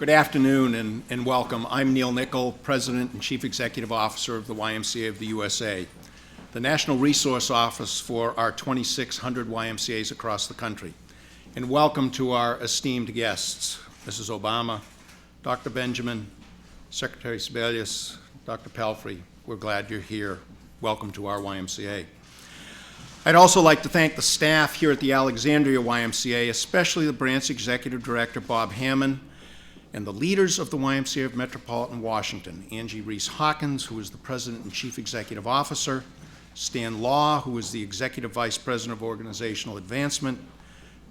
Good afternoon and welcome. I'm Neil Nickel, President and Chief Executive Officer of the YMCA of the USA, the National Resource Office for our 2,600 YMCAs across the country. And welcome to our esteemed guests, Mrs. Obama, Dr. Benjamin, Secretary Sebelius, Dr. Palfrey. We're glad you're here. Welcome to our YMCA. I'd also like to thank the staff here at the Alexandria YMCA, especially the branch Executive Director, Bob Hammond, and the leaders of the YMCA of Metropolitan Washington, Angie Reese-Hawkins, who is the President and Chief Executive Officer, Stan Law, who is the Executive Vice President of Organizational Advancement,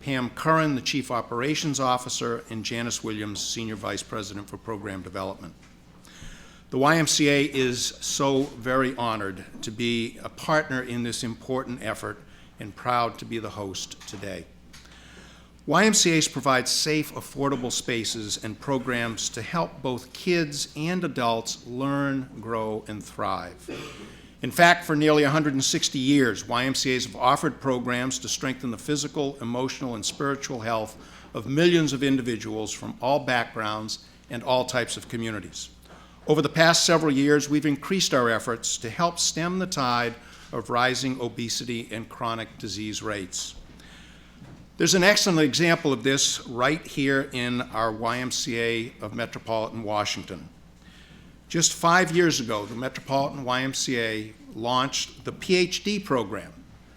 Pam Curran, the Chief Operations Officer, and Janice Williams, Senior Vice President for Program Development. The YMCA is so very honored to be a partner in this important effort and proud to be the host today. YMCAs provide safe, affordable spaces and programs to help both kids and adults learn, grow, and thrive. In fact, for nearly 160 years, YMCAs have offered programs to strengthen the physical, emotional, and spiritual health of millions of individuals from all backgrounds and all types of communities. Over the past several years, we've increased our efforts to help stem the tide of rising obesity and chronic disease rates. There's an excellent example of this right here in our YMCA of Metropolitan Washington. Just 5 years ago, the Metropolitan YMCA launched the PhD program.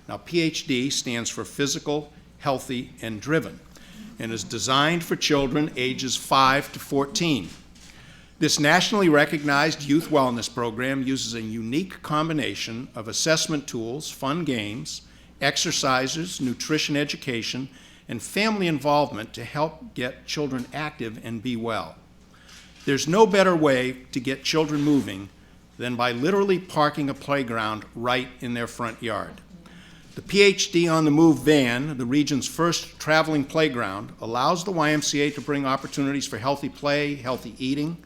Now, PhD stands for Physical, Healthy, and Driven, and is designed for children ages 5 to 14. This nationally recognized youth wellness program uses a unique combination of assessment tools, fun games, exercises, nutrition education, and family involvement to help get children active and be well. There's no better way to get children moving than by literally parking a playground right in their front yard. The PhD on the Move van, the region's first traveling playground, allows the YMCA to bring opportunities for healthy play, healthy eating,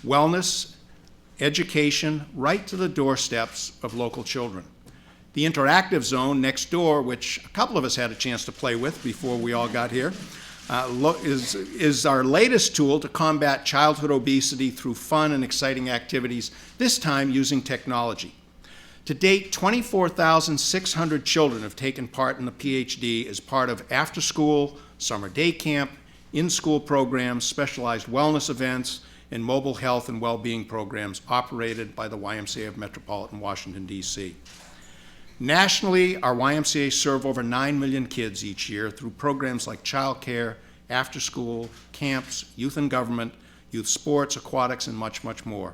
wellness, education, right to the doorsteps of local children. The interactive zone next door, which a couple of us had a chance to play with before we all got here, is our latest tool to combat childhood obesity through fun and exciting activities, this time using technology. To date, 24,600 children have taken part in the PhD as part of after-school, summer day camp, in-school programs, specialized wellness events, and mobile health and well-being programs operated by the YMCA of Metropolitan Washington, D.C. Nationally, our YMCA serve over 9 million kids each year through programs like childcare, after-school, camps, youth and government, youth sports, aquatics, and much, much more.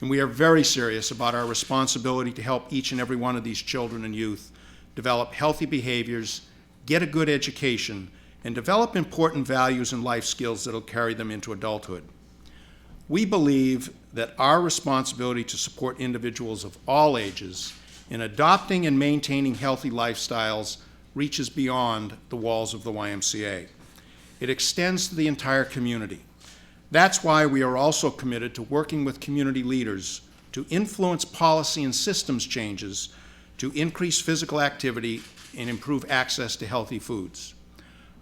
And we are very serious about our responsibility to help each and every one of these children and youth develop healthy behaviors, get a good education, and develop important values and life skills that will carry them into adulthood. We believe that our responsibility to support individuals of all ages in adopting and maintaining healthy lifestyles reaches beyond the walls of the YMCA. It extends to the entire community. That's why we are also committed to working with community leaders to influence policy and systems changes to increase physical activity and improve access to healthy foods.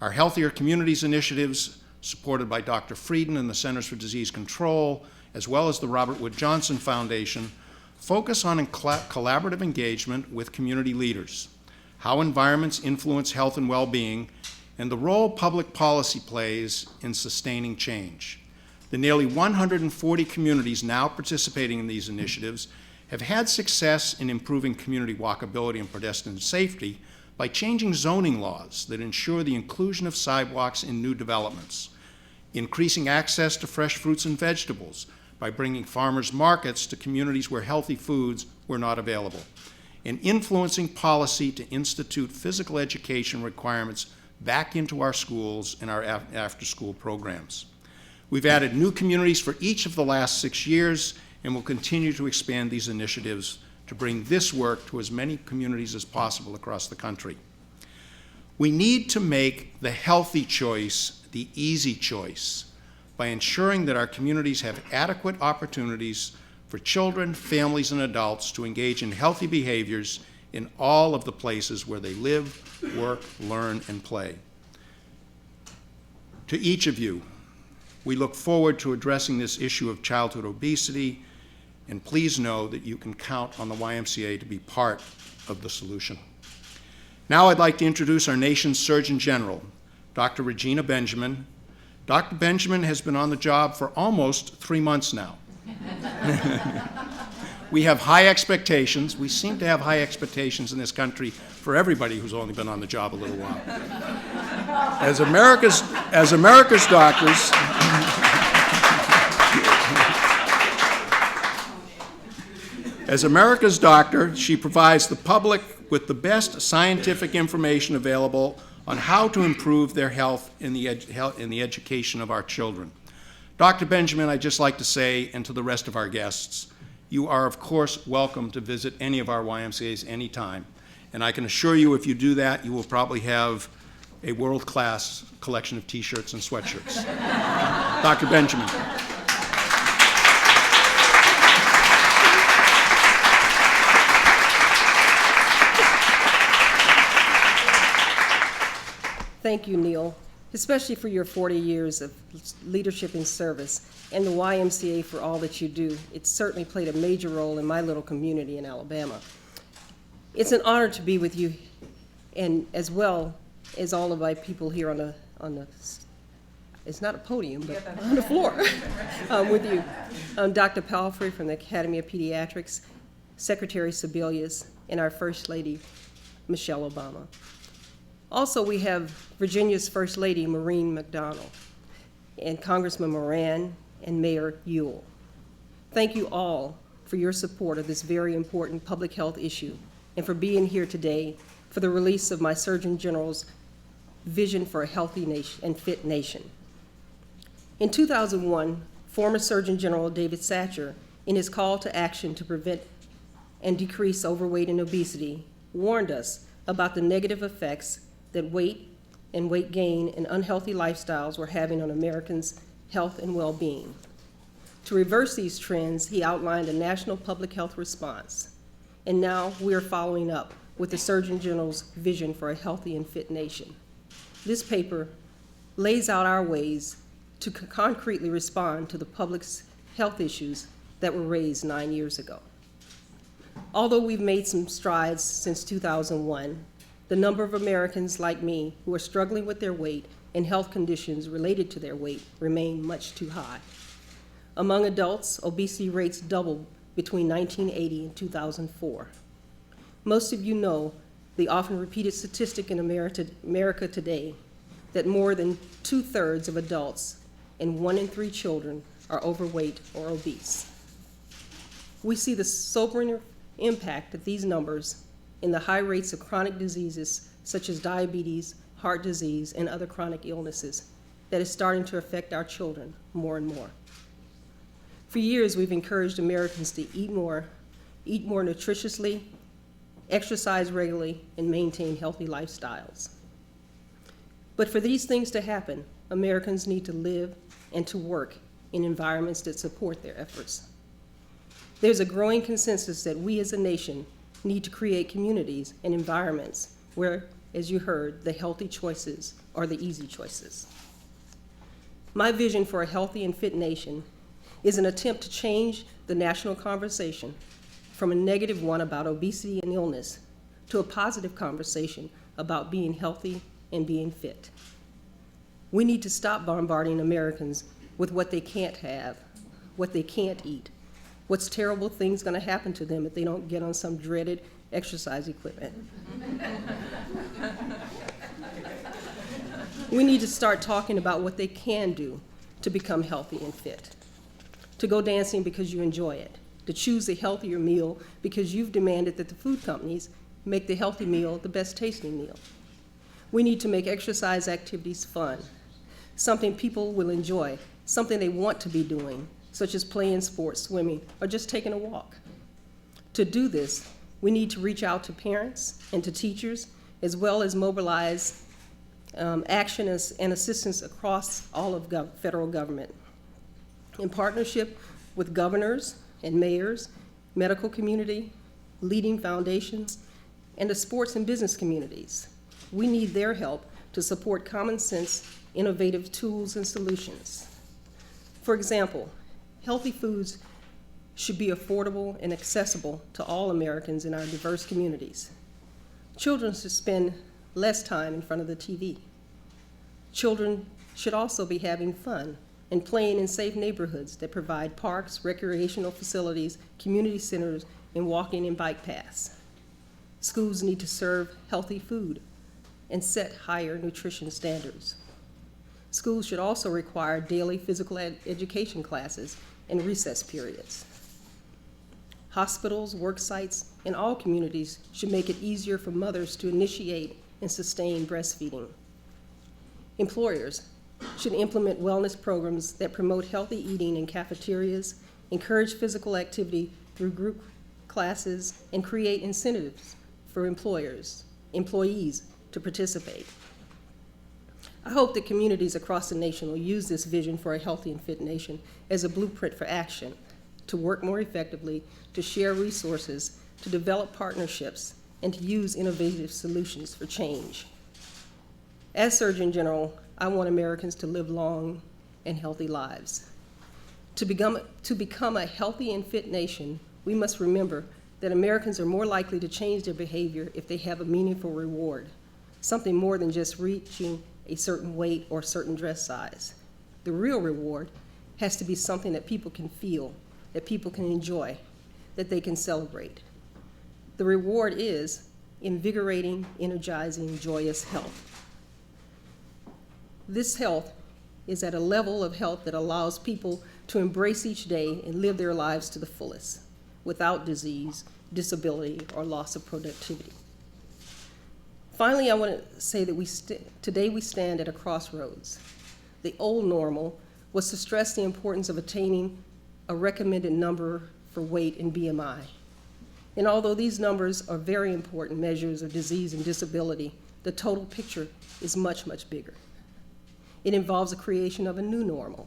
Our Healthier Communities initiatives, supported by Dr. Frieden and the Centers for Disease Control, as well as the Robert Wood Johnson Foundation, focus on collaborative engagement with community leaders, how environments influence health and well-being, and the role public policy plays in sustaining change. The nearly 140 communities now participating in these initiatives have had success in improving community walkability and pedestrian safety by changing zoning laws that ensure the inclusion of sidewalks in new developments, increasing access to fresh fruits and vegetables by bringing farmers markets to communities where healthy foods were not available, and influencing policy to institute physical education requirements back into our schools and our after-school programs. We've added new communities for each of the last 6 years and will continue to expand these initiatives to bring this work to as many communities as possible across the country. We need to make the healthy choice the easy choice by ensuring that our communities have adequate opportunities for children, families, and adults to engage in healthy behaviors in all of the places where they live, work, learn, and play. To each of you, We look forward to addressing this issue of childhood obesity, and please know that you can count on the YMCA to be part of the solution. Now I'd like to introduce our nation's Surgeon General, Dr. Regina Benjamin. Dr. Benjamin has been on the job for almost 3 months now. We have high expectations. We seem to have high expectations in this country for everybody who's only been on the job a little while. As America's doctors, as America's doctor, she provides the public with the best scientific information available on how to improve their health in the education of our children. Dr. Benjamin, I'd just like to say, and to the rest of our guests, you are, of course, welcome to visit any of our YMCAs anytime. And I can assure you, if you do that, you will probably have a world-class collection of T-shirts and sweatshirts. Dr. Benjamin. Thank you, Neil, especially for your 40 years of leadership and service, and the YMCA for all that you do. It certainly played a major role in my little community in Alabama. It's an honor to be with you, and as well as all of my people here on the it's not a podium, but on the floor with you. Dr. Palfrey from the Academy of Pediatrics, Secretary Sebelius, and our First Lady, Michelle Obama. Also, we have Virginia's First Lady, Maureen McDonald, and Congressman Moran, and Mayor Ewell. Thank you all for your support of this very important public health issue, and for being here today for the release of my Surgeon General's Vision for a Healthy Nation and Fit Nation. In 2001, former Surgeon General David Satcher, in his call to action to prevent and decrease overweight and obesity, warned us about the negative effects that weight and weight gain and unhealthy lifestyles were having on Americans' health and well-being. To reverse these trends, he outlined a national public health response. And now we are following up with the Surgeon General's Vision for a Healthy and Fit Nation. This paper lays out our ways to concretely respond to the public's health issues that were raised 9 years ago. Although we've made some strides since 2001, the number of Americans like me who are struggling with their weight and health conditions related to their weight remain much too high. Among adults, obesity rates doubled between 1980 and 2004. Most of you know the often repeated statistic in America today that more than 2/3 of adults and 1 in 3 children are overweight or obese. We see the sobering impact of these numbers in the high rates of chronic diseases such as diabetes, heart disease, and other chronic illnesses that is starting to affect our children more and more. For years, we've encouraged Americans to eat more nutritiously, exercise regularly, and maintain healthy lifestyles. But for these things to happen, Americans need to live and to work in environments that support their efforts. There's a growing consensus that we as a nation need to create communities and environments where, as you heard, the healthy choices are the easy choices. My vision for a healthy and fit nation is an attempt to change the national conversation from a negative one about obesity and illness to a positive conversation about being healthy and being fit. We need to stop bombarding Americans with what they can't have, what they can't eat, what's terrible things going to happen to them if they don't get on some dreaded exercise equipment. We need to start talking about what they can do to become healthy and fit. To go dancing because you enjoy it, to choose a healthier meal because you've demanded that the food companies make the healthy meal the best tasting meal. We need to make exercise activities fun, something people will enjoy, something they want to be doing, such as playing sports, swimming, or just taking a walk. To do this, we need to reach out to parents and to teachers, as well as mobilize action and assistance across all of federal government. In partnership with governors and mayors, medical community, leading foundations, and the sports and business communities, we need their help to support common sense, innovative tools and solutions. For example, healthy foods should be affordable and accessible to all Americans in our diverse communities. Children should spend less time in front of the TV. Children should also be having fun and playing in safe neighborhoods that provide parks, recreational facilities, community centers, and walking and bike paths. Schools need to serve healthy food and set higher nutrition standards. Schools should also require daily physical education classes and recess periods. Hospitals, work sites, and all communities should make it easier for mothers to initiate and sustain breastfeeding. Employers should implement wellness programs that promote healthy eating in cafeterias, encourage physical activity through group classes, and create incentives for employees to participate. I hope that communities across the nation will use this vision for a healthy and fit nation as a blueprint for action, to work more effectively, to share resources, to develop partnerships, and to use innovative solutions for change. As Surgeon General, I want Americans to live long and healthy lives. To become a healthy and fit nation, we must remember that Americans are more likely to change their behavior if they have a meaningful reward, something more than just reaching a certain weight or certain dress size. The real reward has to be something that people can feel, that people can enjoy, that they can celebrate. The reward is invigorating, energizing, joyous health. This health is at a level of health that allows people to embrace each day and live their lives to the fullest, without disease, disability, or loss of productivity. Finally, I want to say that today we stand at a crossroads. The old normal was to stress the importance of attaining a recommended number for weight and BMI. And although these numbers are very important measures of disease and disability, the total picture is much, much bigger. It involves the creation of a new normal,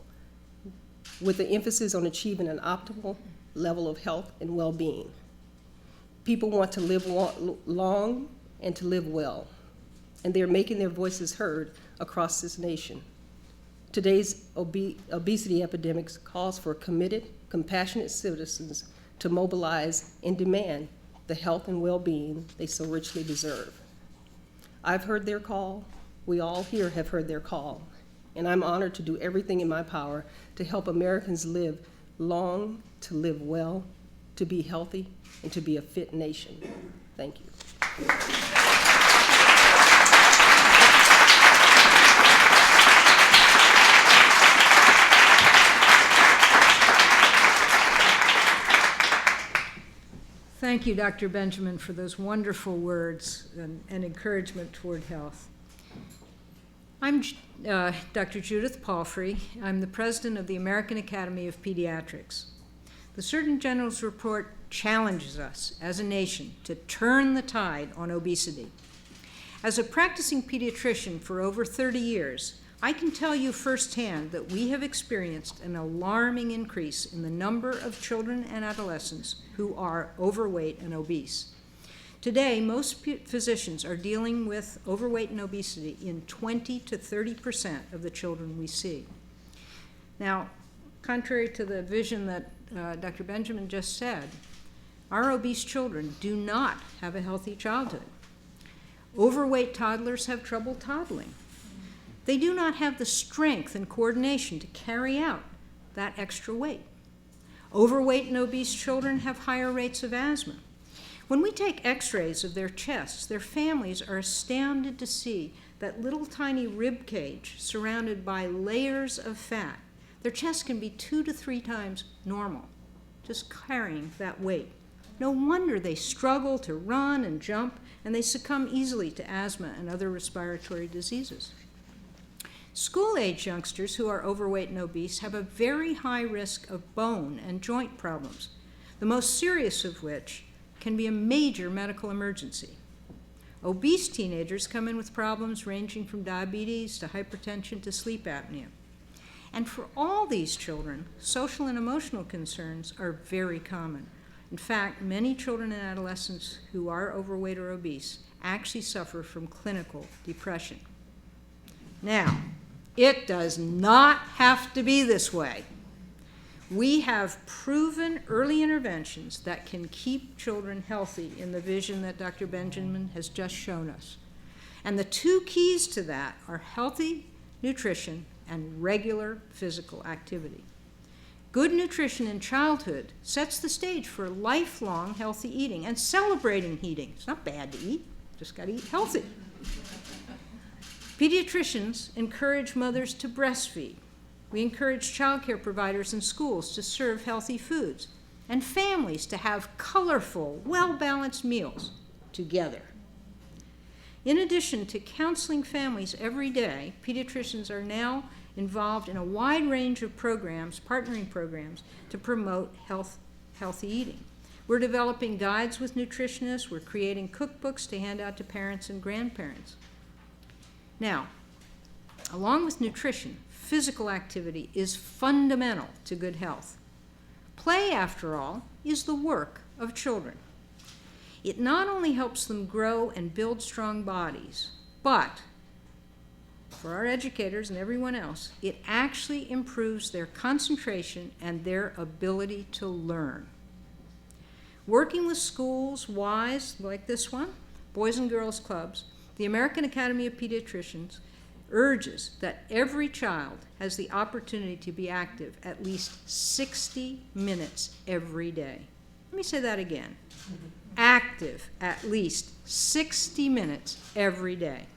with the emphasis on achieving an optimal level of health and well-being. People want to live long and to live well, and they're making their voices heard across this nation. Today's obesity epidemic calls for committed, compassionate citizens to mobilize and demand the health and well-being they so richly deserve. I've heard their call. We all here have heard their call, and I'm honored to do everything in my power to help Americans live long, to live well, to be healthy, and to be a fit nation. Thank you. Thank you, Dr. Benjamin, for those wonderful words and encouragement toward health. I'm Dr. Judith Palfrey. I'm the president of the American Academy of Pediatrics. The Surgeon General's report challenges us as a nation to turn the tide on obesity. As a practicing pediatrician for over 30 years, I can tell you firsthand that we have experienced an alarming increase in the number of children and adolescents who are overweight and obese. Today, most physicians are dealing with overweight and obesity in 20 to 30% of the children we see. Now, contrary to the vision that Dr. Benjamin just said, our obese children do not have a healthy childhood. Overweight toddlers have trouble toddling. They do not have the strength and coordination to carry out that extra weight. Overweight and obese children have higher rates of asthma. When we take x-rays of their chests, their families are astounded to see that little tiny rib cage surrounded by layers of fat. Their chest can be 2 to 3 times normal, just carrying that weight. No wonder they struggle to run and jump, and they succumb easily to asthma and other respiratory diseases. School-age youngsters who are overweight and obese have a very high risk of bone and joint problems, the most serious of which can be a major medical emergency. Obese teenagers come in with problems ranging from diabetes to hypertension to sleep apnea. And for all these children, social and emotional concerns are very common. In fact, many children and adolescents who are overweight or obese actually suffer from clinical depression. Now, it does not have to be this way. We have proven early interventions that can keep children healthy in the vision that Dr. Benjamin has just shown us. And the two keys to that are healthy nutrition and regular physical activity. Good nutrition in childhood sets the stage for lifelong healthy eating and celebrating eating. It's not bad to eat, just got to eat healthy. Pediatricians encourage mothers to breastfeed. We encourage child care providers and schools to serve healthy foods, and families to have colorful, well-balanced meals together. In addition to counseling families every day, pediatricians are now involved in a wide range of programs, partnering programs, to promote healthy eating. We're developing guides with nutritionists. We're creating cookbooks to hand out to parents and grandparents. Now, along with nutrition, physical activity is fundamental to good health. Play, after all, is the work of children. It not only helps them grow and build strong bodies, but for our educators and everyone else, it actually improves their concentration and their ability to learn. Working with schools, Ys, like this one, Boys and Girls Clubs, the American Academy of Pediatricians urges that every child has the opportunity to be active at least 60 minutes every day. Let me say that again. Active at least 60 minutes every day.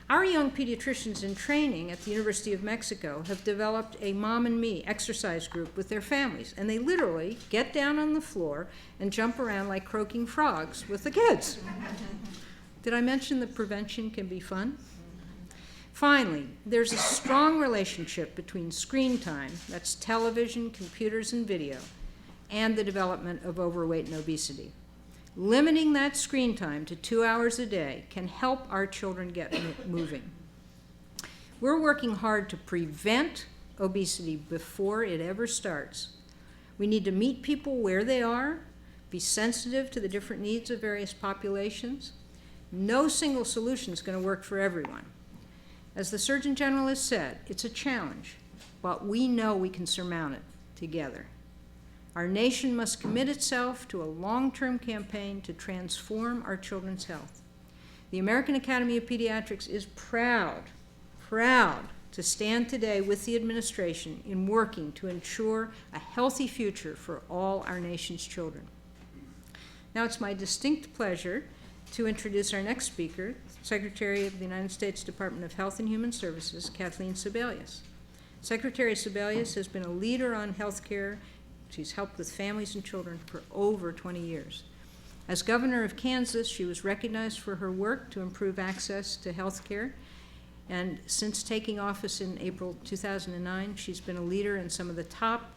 Our young pediatricians in training at the University of Mexico have developed a Mom and Me exercise group with their families, and they literally get down on the floor and jump around like croaking frogs with the kids. Did I mention that prevention can be fun? Finally, there's a strong relationship between screen time, that's television, computers, and video, and the development of overweight and obesity. Limiting that screen time to 2 hours a day can help our children get moving. We're working hard to prevent obesity before it ever starts. We need to meet people where they are, be sensitive to the different needs of various populations. No single solution is going to work for everyone. As the Surgeon General has said, it's a challenge, but we know we can surmount it together. Our nation must commit itself to a long-term campaign to transform our children's health. The American Academy of Pediatrics is proud to stand today with the administration in working to ensure a healthy future for all our nation's children. Now it's my distinct pleasure to introduce our next speaker, Secretary of the United States Department of Health and Human Services, Kathleen Sebelius. Secretary Sebelius has been a leader on health care. She's helped with families and children for over 20 years. As governor of Kansas, she was recognized for her work to improve access to health care. And since taking office in April 2009, she's been a leader in some of the top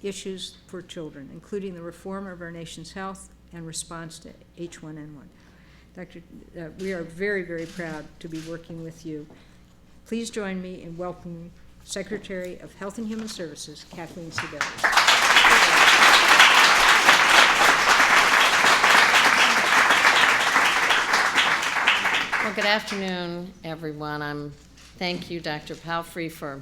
issues for children, including the reform of our nation's health and response to H1N1. Dr. We are very, very proud to be working with you. Please join me in welcoming Secretary of Health and Human Services, Kathleen Sebelius. Well, good afternoon, everyone. Thank you, Dr. Palfrey, for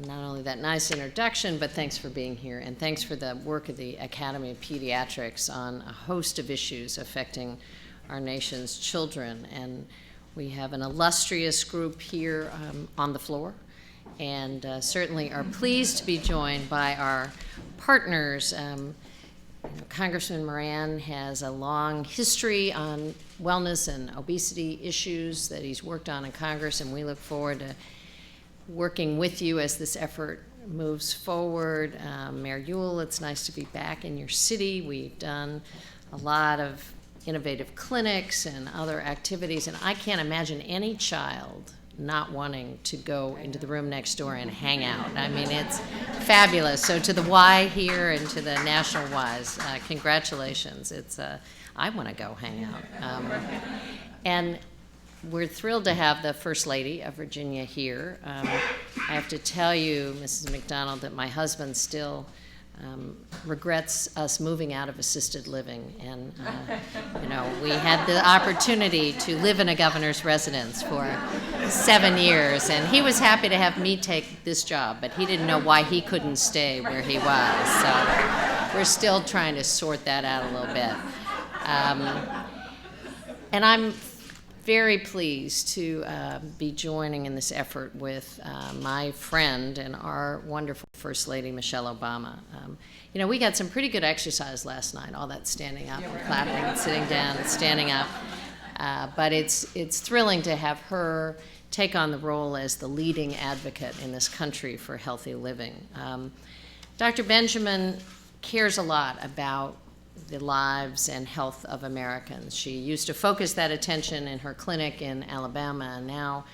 not only that nice introduction, but thanks for being here, and thanks for the work of the Academy of Pediatrics on a host of issues affecting our nation's children. And we have an illustrious group here on the floor, and certainly are pleased to be joined by our partners. Congressman Moran has a long history on wellness and obesity issues that he's worked on in Congress, and we look forward to working with you as this effort moves forward. Mayor Ewell, it's nice to be back in your city. We've done a lot of innovative clinics and other activities, and I can't imagine any child not wanting to go into the room next door and hang out. I mean, it's fabulous. So to the Y here and to the national Ys, congratulations. I want to go hang out. And we're thrilled to have the First Lady of Virginia here. I have to tell you, Mrs. McDonald, that my husband still regrets us moving out of assisted living. And, we had the opportunity to live in a governor's residence for 7 years, and he was happy to have me take this job, but he didn't know why he couldn't stay where he was. So we're still trying to sort that out a little bit. And I'm very pleased to be joining in this effort with my friend and our wonderful First Lady, Michelle Obama. We got some pretty good exercise last night, all that standing up and clapping and sitting down and standing up. But it's thrilling to have her take on the role as the leading advocate in this country for healthy living. Dr. Benjamin cares a lot about the lives and health of Americans. She used to focus that attention in her clinic in Alabama, and now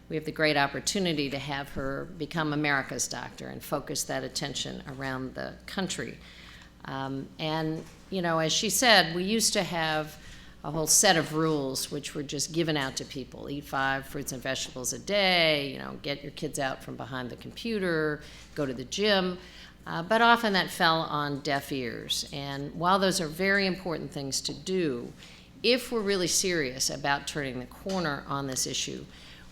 we have the great opportunity to have her become America's doctor and focus that attention around the country. As she said, we used to have a whole set of rules which were just given out to people. Eat 5 fruits and vegetables a day, get your kids out from behind the computer, go to the gym. But often that fell on deaf ears. And while those are very important things to do, if we're really serious about turning the corner on this issue,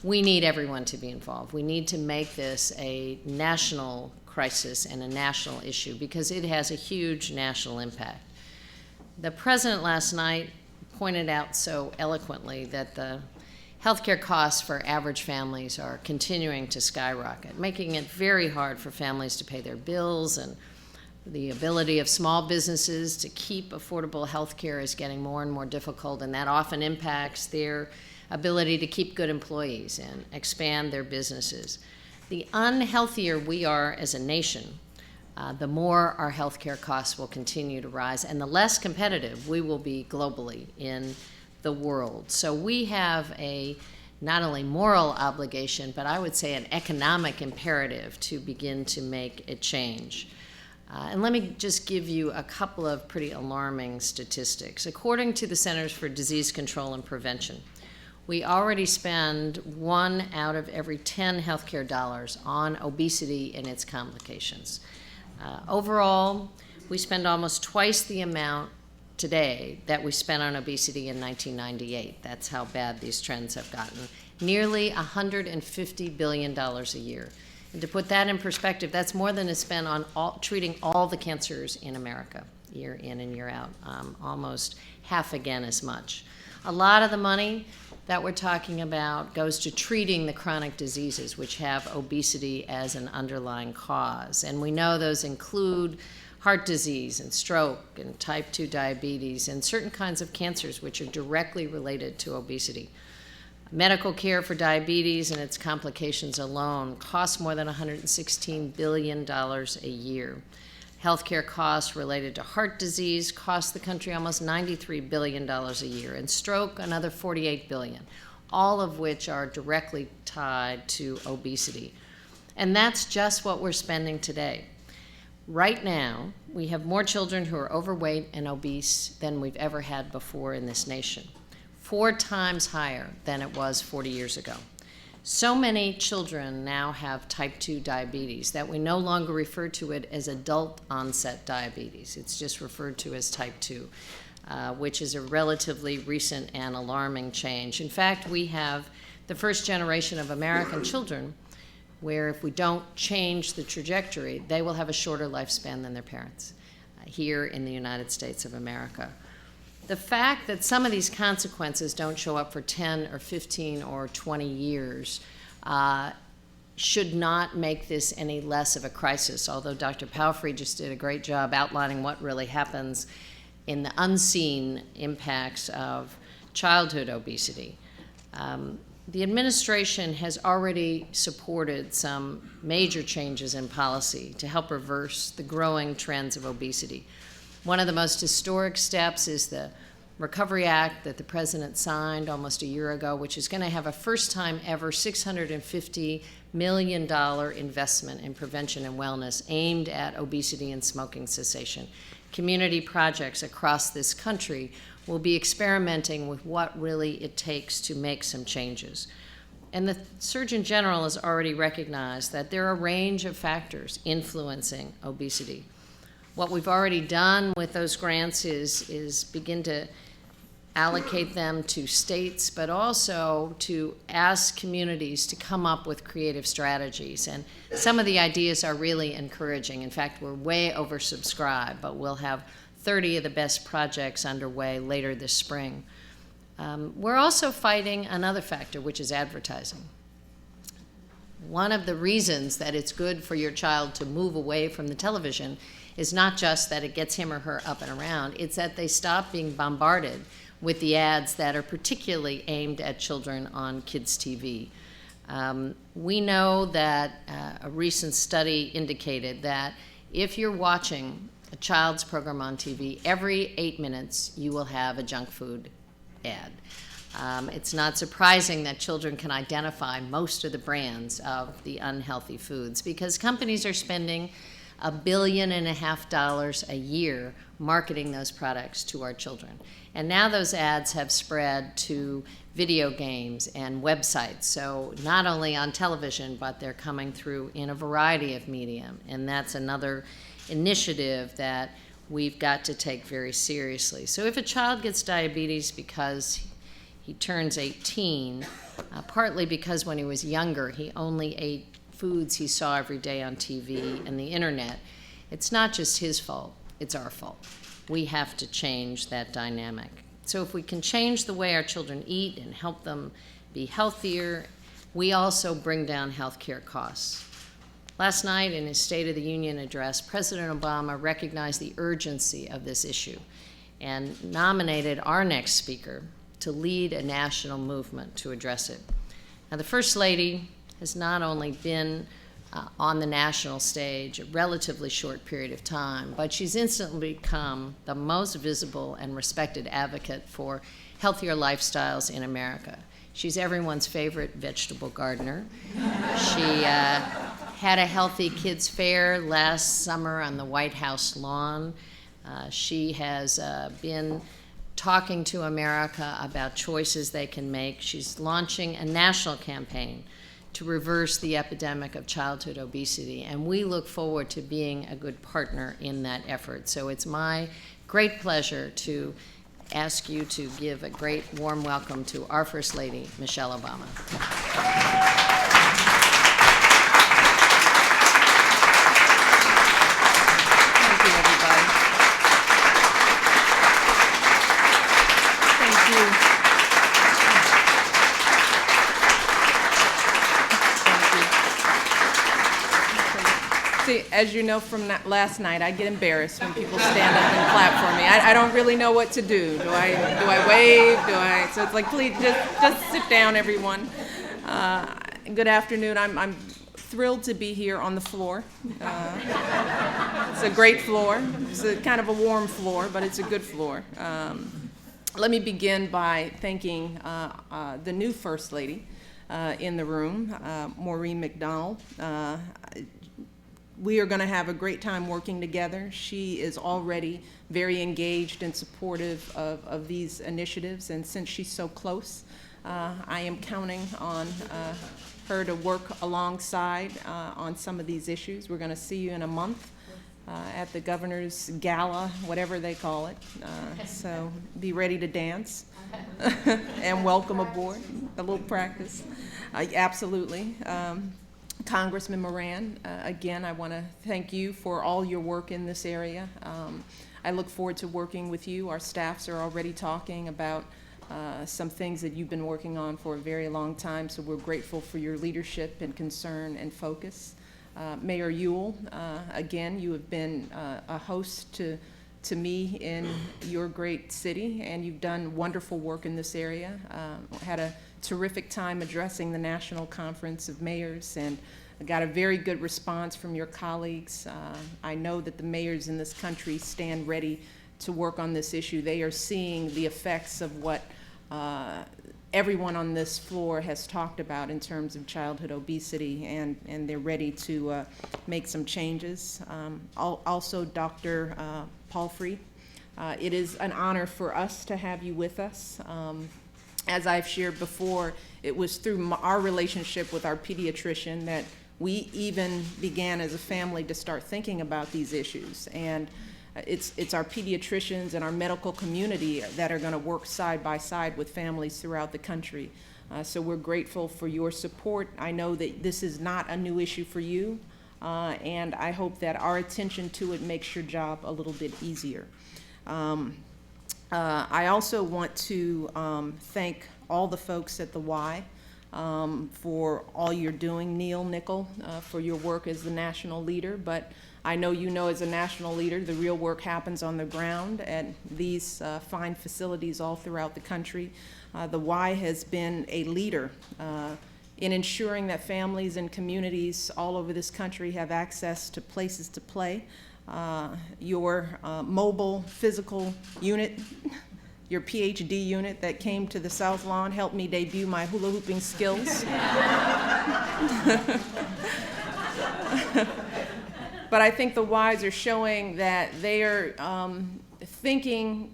we need everyone to be involved. We need to make this a national crisis and a national issue because it has a huge national impact. The president last night pointed out so eloquently that the healthcare costs for average families are continuing to skyrocket, making it very hard for families to pay their bills, and the ability of small businesses to keep affordable healthcare is getting more and more difficult, and that often impacts their ability to keep good employees and expand their businesses. The unhealthier we are as a nation, the more our healthcare costs will continue to rise, and the less competitive we will be globally in the world. So we have a not only moral obligation, but I would say an economic imperative to begin to make a change. And let me just give you a couple of pretty alarming statistics. According to the Centers for Disease Control and Prevention, we already spend 1 out of every 10 healthcare dollars on obesity and its complications. Overall, we spend almost twice the amount today that we spent on obesity in 1998. That's how bad these trends have gotten. Nearly $150 billion a year. And to put that in perspective, that's more than is spent on treating all the cancers in America, year in and year out, almost half again as much. A lot of the money that we're talking about goes to treating the chronic diseases which have obesity as an underlying cause. And we know those include heart disease and stroke and type 2 diabetes and certain kinds of cancers which are directly related to obesity. Medical care for diabetes and its complications alone costs more than $116 billion a year. Healthcare costs related to heart disease cost the country almost $93 billion a year, and stroke another $48 billion, all of which are directly tied to obesity. And that's just what we're spending today. Right now, we have more children who are overweight and obese than we've ever had before in this nation, 4 times higher than it was 40 years ago. So many children now have type 2 diabetes that we no longer refer to it as adult onset diabetes. It's just referred to as type 2, which is a relatively recent and alarming change. In fact, we have the first generation of American children where if we don't change the trajectory, they will have a shorter lifespan than their parents here in the United States of America. The fact that some of these consequences don't show up for 10 or 15 or 20 years should not make this any less of a crisis, although Dr. Palfrey just did a great job outlining what really happens in the unseen impacts of childhood obesity. The administration has already supported some major changes in policy to help reverse the growing trends of obesity. One of the most historic steps is the Recovery Act that the president signed almost a year ago, which is going to have a first-time ever $650 million investment in prevention and wellness aimed at obesity and smoking cessation. Community projects across this country will be experimenting with what really it takes to make some changes. And the Surgeon General has already recognized that there are a range of factors influencing obesity. What we've already done with those grants is begin to allocate them to states, but also to ask communities to come up with creative strategies. And some of the ideas are really encouraging. In fact, we're way oversubscribed, but we'll have 30 of the best projects underway later this spring. We're also fighting another factor, which is advertising. One of the reasons that it's good for your child to move away from the television is not just that it gets him or her up and around, it's that they stop being bombarded with the ads that are particularly aimed at children on kids' TV. We know that a recent study indicated that if you're watching a child's program on TV, every 8 minutes you will have a junk food ad. It's not surprising that children can identify most of the brands of the unhealthy foods because companies are spending $1.5 billion a year marketing those products to our children. And now those ads have spread to video games and websites, so not only on television, but they're coming through in a variety of medium, and that's another initiative that we've got to take very seriously. So if a child gets diabetes because he turns 18, partly because when he was younger he only ate foods he saw every day on TV and the internet, it's not just his fault, it's our fault. We have to change that dynamic. So if we can change the way our children eat and help them be healthier, we also bring down healthcare costs. Last night in his State of the Union address, President Obama recognized the urgency of this issue and nominated our next speaker to lead a national movement to address it. Now, the First Lady has not only been on the national stage a relatively short period of time, but she's instantly become the most visible and respected advocate for healthier lifestyles in America. She's everyone's favorite vegetable gardener. She had a healthy kids fair last summer on the White House lawn. She has been talking to America about choices they can make. She's launching a national campaign to reverse the epidemic of childhood obesity, and we look forward to being a good partner in that effort. So it's my great pleasure to ask you to give a great warm welcome to our First Lady, Michelle Obama. Thank you, everybody. Thank you. See, as you know from last night, I get embarrassed when people stand up and clap for me. I don't really know what to do. Do I wave? So it's like, please, just sit down, everyone. Good afternoon. I'm thrilled to be here on the floor. It's a great floor. It's a kind of a warm floor, but it's a good floor. Let me begin by thanking the new First Lady in the room, Maureen McDonald. We are going to have a great time working together. She is already very engaged and supportive of these initiatives, and since she's so close, I am counting on her to work alongside on some of these issues. We're going to see you in a month at the Governor's Gala, whatever they call it. So be ready to dance and welcome aboard. A little practice. Absolutely. Congressman Moran, again, I want to thank you for all your work in this area. I look forward to working with you. Our staffs are already talking about some things that you've been working on for a very long time, so we're grateful for your leadership and concern and focus. Mayor Ewell, again, you have been a host to me in your great city, and you've done wonderful work in this area. Had a terrific time addressing the National Conference of Mayors, and I got a very good response from your colleagues. I know that the mayors in this country stand ready to work on this issue. They are seeing the effects of what everyone on this floor has talked about in terms of childhood obesity, and they're ready to make some changes. Also, Dr. Palfrey, it is an honor for us to have you with us. As I've shared before, it was through our relationship with our pediatrician that we even began as a family to start thinking about these issues. And it's our pediatricians and our medical community that are going to work side by side with families throughout the country. So we're grateful for your support. I know that this is not a new issue for you, and I hope that our attention to it makes your job a little bit easier. I also want to thank all the folks at the Y for all you're doing. Neil Nickel, for your work as the national leader, but I know you know as a national leader the real work happens on the ground at these fine facilities all throughout the country. The Y has been a leader in ensuring that families and communities all over this country have access to places to play. Your mobile physical unit, your PhD unit that came to the South Lawn helped me debut my hula hooping skills. But I think the Ys are showing that they are thinking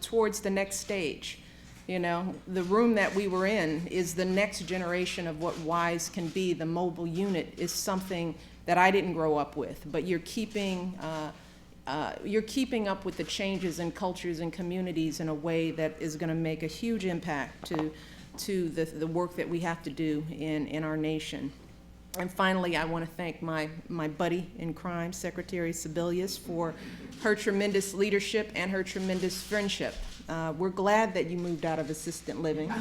towards the next stage. You know, the room that we were in is the next generation of what Ys can be. The mobile unit is something that I didn't grow up with, but you're keeping up with the changes in cultures and communities in a way that is going to make a huge impact to the work that we have to do in our nation. And finally, I want to thank my buddy in crime, Secretary Sebelius, for her tremendous leadership and her tremendous friendship. We're glad that you moved out of assisted living.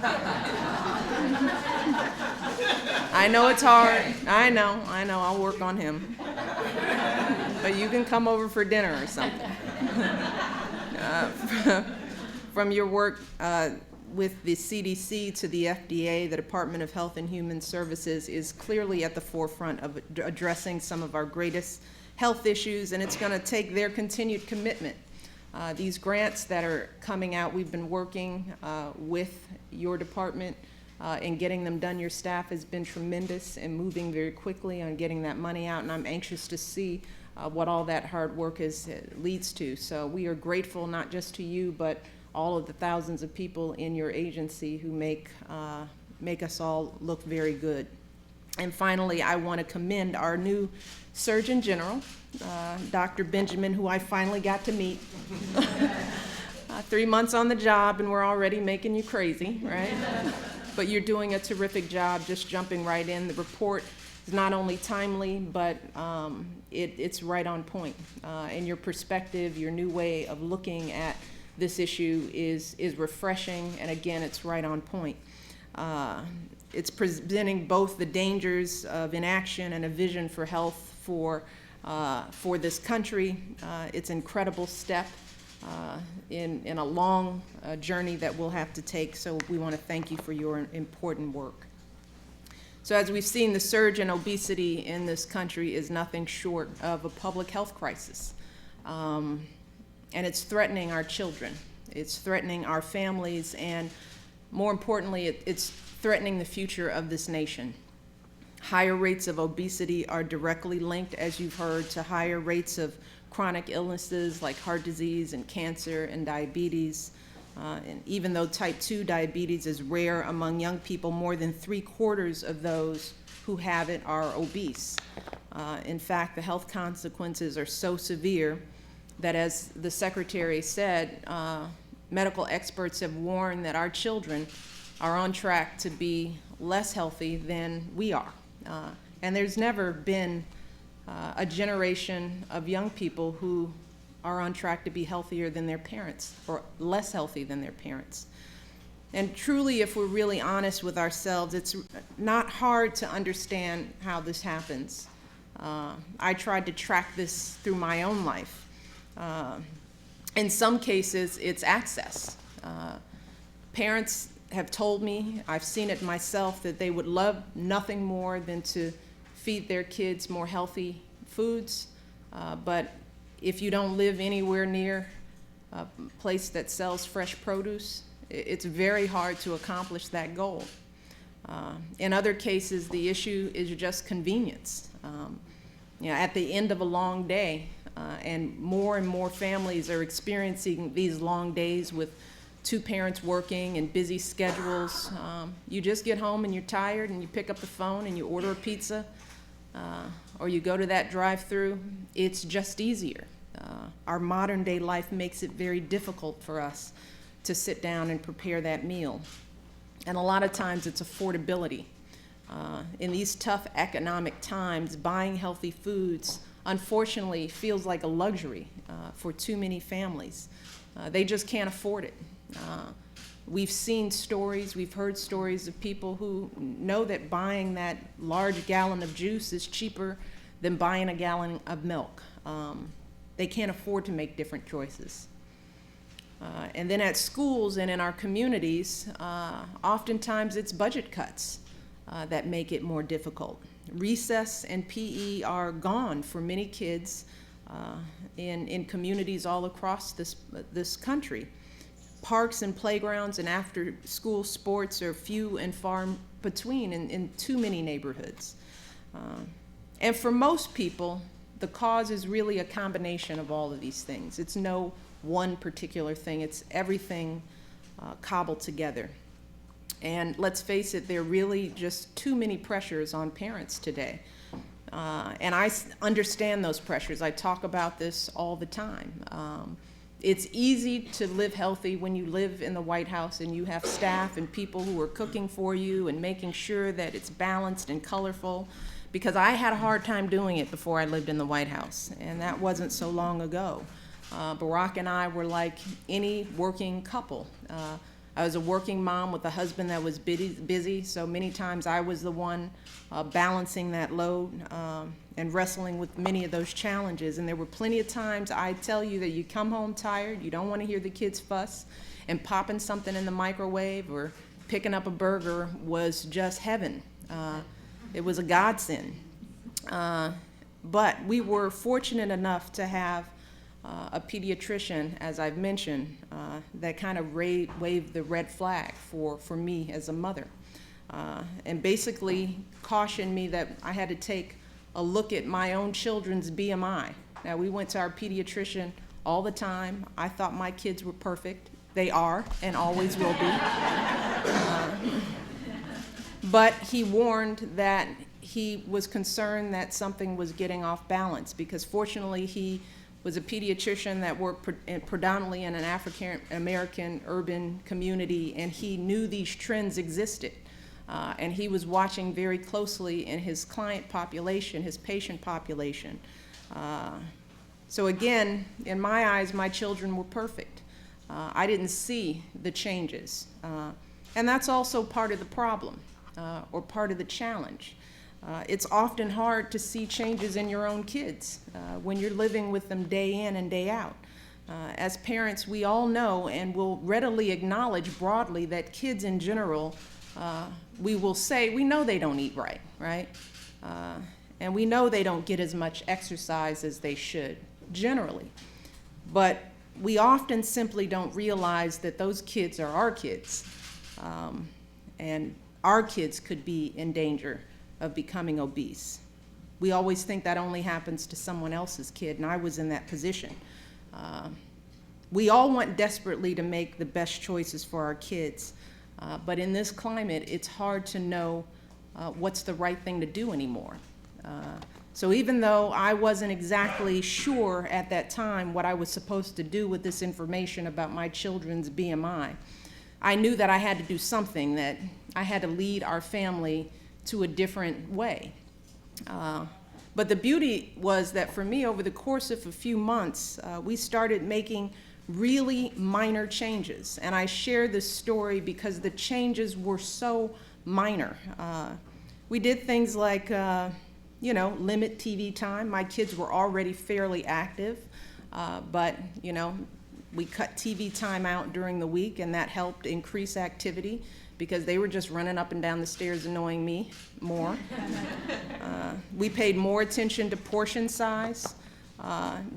I know it's hard. I know. I'll work on him. But you can come over for dinner or something. From your work with the CDC to the FDA, the Department of Health and Human Services is clearly at the forefront of addressing some of our greatest health issues, and it's going to take their continued commitment. These grants that are coming out, we've been working with your department in getting them done. Your staff has been tremendous and moving very quickly on getting that money out, and I'm anxious to see what all that hard work leads to. So we are grateful not just to you, but all of the thousands of people in your agency who make us all look very good. And finally, I want to commend our new Surgeon General, Dr. Benjamin, who I finally got to meet. 3 months on the job and we're already making you crazy, right? But you're doing a terrific job just jumping right in. The report is not only timely, but it's right on point. And your perspective, your new way of looking at this issue is refreshing, and again, it's right on point. It's presenting both the dangers of inaction and a vision for health for this country. It's an incredible step in a long journey that we'll have to take, so we want to thank you for your important work. So as we've seen, the surge in obesity in this country is nothing short of a public health crisis. And it's threatening our children. It's threatening our families, and more importantly, it's threatening the future of this nation. Higher rates of obesity are directly linked, as you've heard, to higher rates of chronic illnesses like heart disease and cancer and diabetes. And even though type 2 diabetes is rare among young people, more than 3/4 of those who have it are obese. In fact, the health consequences are so severe that, as the Secretary said, medical experts have warned that our children are on track to be less healthy than we are. And there's never been a generation of young people who are on track to be healthier than their parents or less healthy than their parents. And truly, if we're really honest with ourselves, it's not hard to understand how this happens. I tried to track this through my own life. In some cases, it's access. Parents have told me, I've seen it myself, that they would love nothing more than to feed their kids more healthy foods. But if you don't live anywhere near a place that sells fresh produce, it's very hard to accomplish that goal. In other cases, the issue is just convenience. At the end of a long day, and more families are experiencing these long days with two parents working and busy schedules. You just get home and you're tired and you pick up the phone and you order a pizza or you go to that drive-through, it's just easier. Our modern day life makes it very difficult for us to sit down and prepare that meal. And a lot of times it's affordability. In these tough economic times, buying healthy foods unfortunately feels like a luxury for too many families. They just can't afford it. We've seen stories, we've heard stories of people who know that buying that large gallon of juice is cheaper than buying a gallon of milk. They can't afford to make different choices. And then at schools and in our communities, oftentimes it's budget cuts that make it more difficult. Recess and PE are gone for many kids in communities all across this country. Parks and playgrounds and after-school sports are few and far between in too many neighborhoods. And for most people, the cause is really a combination of all of these things. It's no one particular thing. It's everything cobbled together. And let's face it, there are really just too many pressures on parents today. And I understand those pressures. I talk about this all the time. It's easy to live healthy when you live in the White House and you have staff and people who are cooking for you and making sure that it's balanced and colorful, because I had a hard time doing it before I lived in the White House, and that wasn't so long ago. Barack and I were like any working couple. I was a working mom with a husband that was busy, so many times I was the one balancing that load and wrestling with many of those challenges. And there were plenty of times, I tell you, that you come home tired, you don't want to hear the kids fuss, and popping something in the microwave or picking up a burger was just heaven. It was a godsend. But we were fortunate enough to have a pediatrician, as I've mentioned, that kind of waved the red flag for me as a mother, and basically cautioned me that I had to take a look at my own children's BMI. Now, we went to our pediatrician all the time. I thought my kids were perfect. They are and always will be. But he warned that he was concerned that something was getting off balance, because fortunately he was a pediatrician that worked predominantly in an African American urban community, and he knew these trends existed. And he was watching very closely in his client population, his patient population. So again, in my eyes, my children were perfect. I didn't see the changes. And that's also part of the problem, or part of the challenge. It's often hard to see changes in your own kids when you're living with them day in and day out. As parents, we all know and will readily acknowledge broadly that kids in general, we will say, we know they don't eat right? And we know they don't get as much exercise as they should, generally. But we often simply don't realize that those kids are our kids, and our kids could be in danger of becoming obese. We always think that only happens to someone else's kid, and I was in that position. We all want desperately to make the best choices for our kids, but in this climate, it's hard to know what's the right thing to do anymore. So even though I wasn't exactly sure at that time what I was supposed to do with this information about my children's BMI, I knew that I had to do something, that I had to lead our family to a different way. But the beauty was that for me, over the course of a few months, we started making really minor changes. And I share this story because the changes were so minor. We did things like, limit TV time. My kids were already fairly active, but, we cut TV time out during the week, and that helped increase activity, because they were just running up and down the stairs annoying me more. We paid more attention to portion size.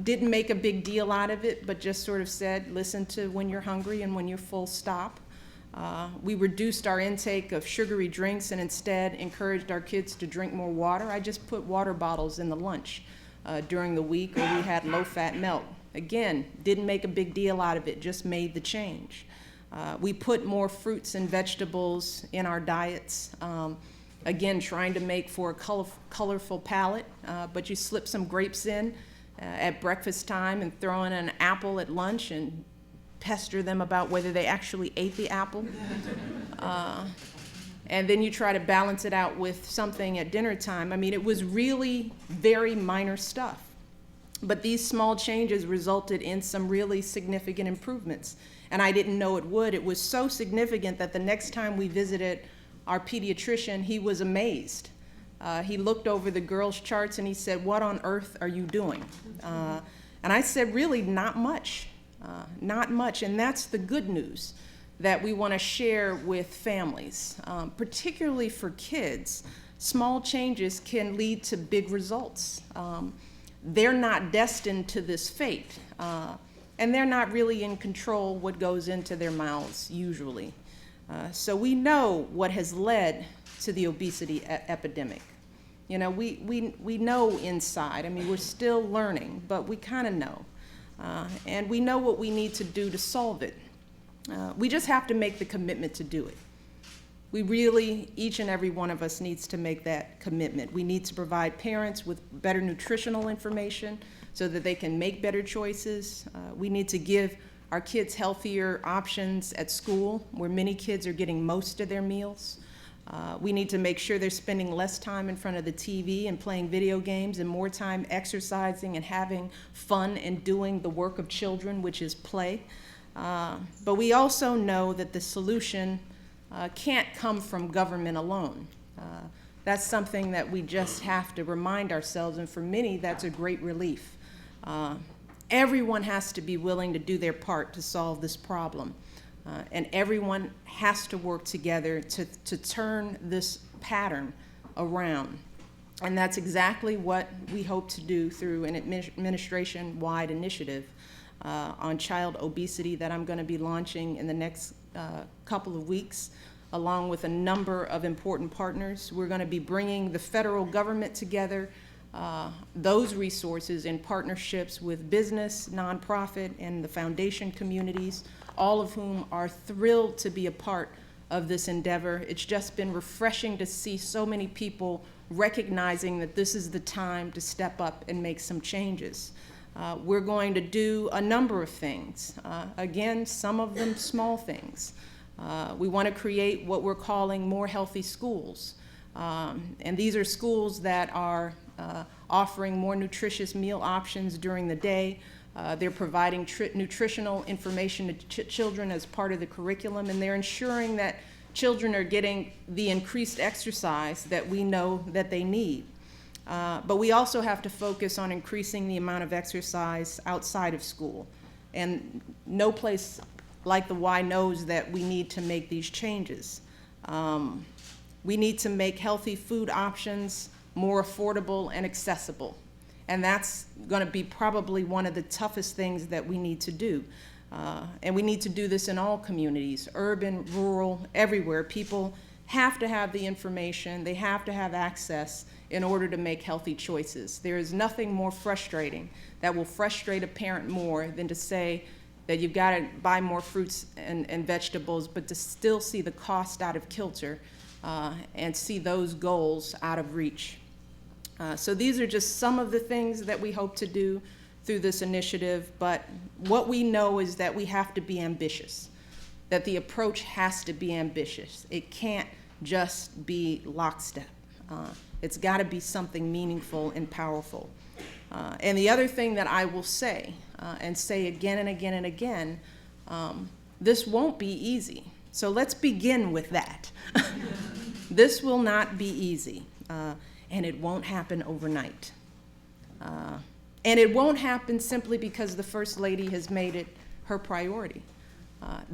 Didn't make a big deal out of it, but just sort of said, listen to when you're hungry and when you're full, stop. We reduced our intake of sugary drinks and instead encouraged our kids to drink more water. I just put water bottles in the lunch during the week, or we had low-fat milk. Again, didn't make a big deal out of it, just made the change. We put more fruits and vegetables in our diets. Again, trying to make for a colorful palate, but you slip some grapes in at breakfast time and throw in an apple at lunch and pester them about whether they actually ate the apple. And then you try to balance it out with something at dinner time. I mean, it was really very minor stuff. But these small changes resulted in some really significant improvements. And I didn't know it would. It was so significant that the next time we visited our pediatrician, he was amazed. He looked over the girls' charts and he said, "What on earth are you doing?" And I said, "Really, not much. Not much." And that's the good news that we want to share with families. Particularly for kids, small changes can lead to big results. They're not destined to this fate, and they're not really in control what goes into their mouths usually. So we know what has led to the obesity epidemic. You know, we know inside. I mean, we're still learning, but we kind of know. And we know what we need to do to solve it. We just have to make the commitment to do it. We really, each and every one of us needs to make that commitment. We need to provide parents with better nutritional information so that they can make better choices. We need to give our kids healthier options at school, where many kids are getting most of their meals. We need to make sure they're spending less time in front of the TV and playing video games and more time exercising and having fun and doing the work of children, which is play. But we also know that the solution can't come from government alone. That's something that we just have to remind ourselves, and for many, that's a great relief. Everyone has to be willing to do their part to solve this problem, and everyone has to work together to turn this pattern around. And that's exactly what we hope to do through an administration-wide initiative on child obesity that I'm going to be launching in the next couple of weeks, along with a number of important partners. We're going to be bringing the federal government together, those resources in partnerships with business, nonprofit, and the foundation communities, all of whom are thrilled to be a part of this endeavor. It's just been refreshing to see so many people recognizing that this is the time to step up and make some changes. We're going to do a number of things. Again, some of them small things. We want to create what we're calling more healthy schools. And these are schools that are offering more nutritious meal options during the day. They're providing nutritional information to children as part of the curriculum, and they're ensuring that children are getting the increased exercise that we know that they need. But we also have to focus on increasing the amount of exercise outside of school. And no place like the Y knows that we need to make these changes. We need to make healthy food options more affordable and accessible. And that's going to be probably one of the toughest things that we need to do. And we need to do this in all communities, urban, rural, everywhere. People have to have the information, they have to have access in order to make healthy choices. There is nothing more frustrating that will frustrate a parent more than to say that you've got to buy more fruits and vegetables, but to still see the cost out of kilter and see those goals out of reach. So these are just some of the things that we hope to do through this initiative, but what we know is that we have to be ambitious, that the approach has to be ambitious. It can't just be lockstep. It's got to be something meaningful and powerful. And the other thing that I will say, and say again and again and again, this won't be easy. So let's begin with that. This will not be easy, and it won't happen overnight. And it won't happen simply because the First Lady has made it her priority.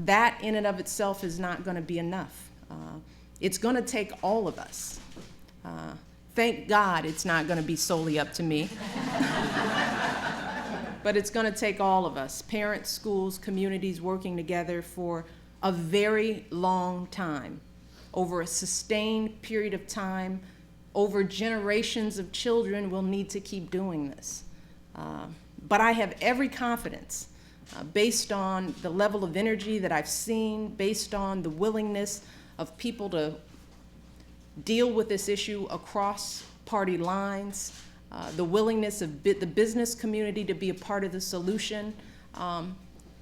That in and of itself is not going to be enough. It's going to take all of us. Thank God it's not going to be solely up to me. But it's going to take all of us, parents, schools, communities working together for a very long time, over a sustained period of time, over generations of children will need to keep doing this. But I have every confidence, based on the level of energy that I've seen, based on the willingness of people to deal with this issue across party lines, the willingness of the business community to be a part of the solution.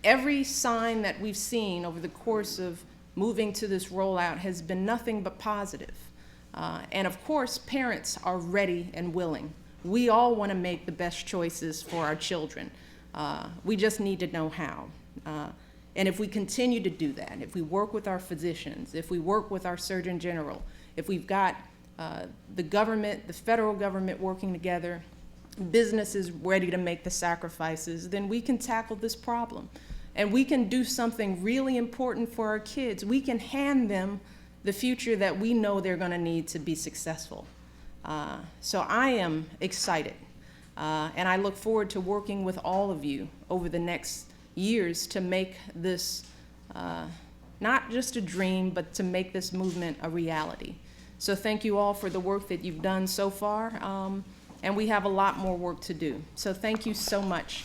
Every sign that we've seen over the course of moving to this rollout has been nothing but positive. And of course, parents are ready and willing. We all want to make the best choices for our children. We just need to know how. And if we continue to do that, if we work with our physicians, if we work with our Surgeon General, if we've got the government, the federal government working together, businesses ready to make the sacrifices, then we can tackle this problem. And we can do something really important for our kids. We can hand them the future that we know they're going to need to be successful. So I am excited, and I look forward to working with all of you over the next years to make this not just a dream, but to make this movement a reality. So thank you all for the work that you've done so far, and we have a lot more work to do. So thank you so much.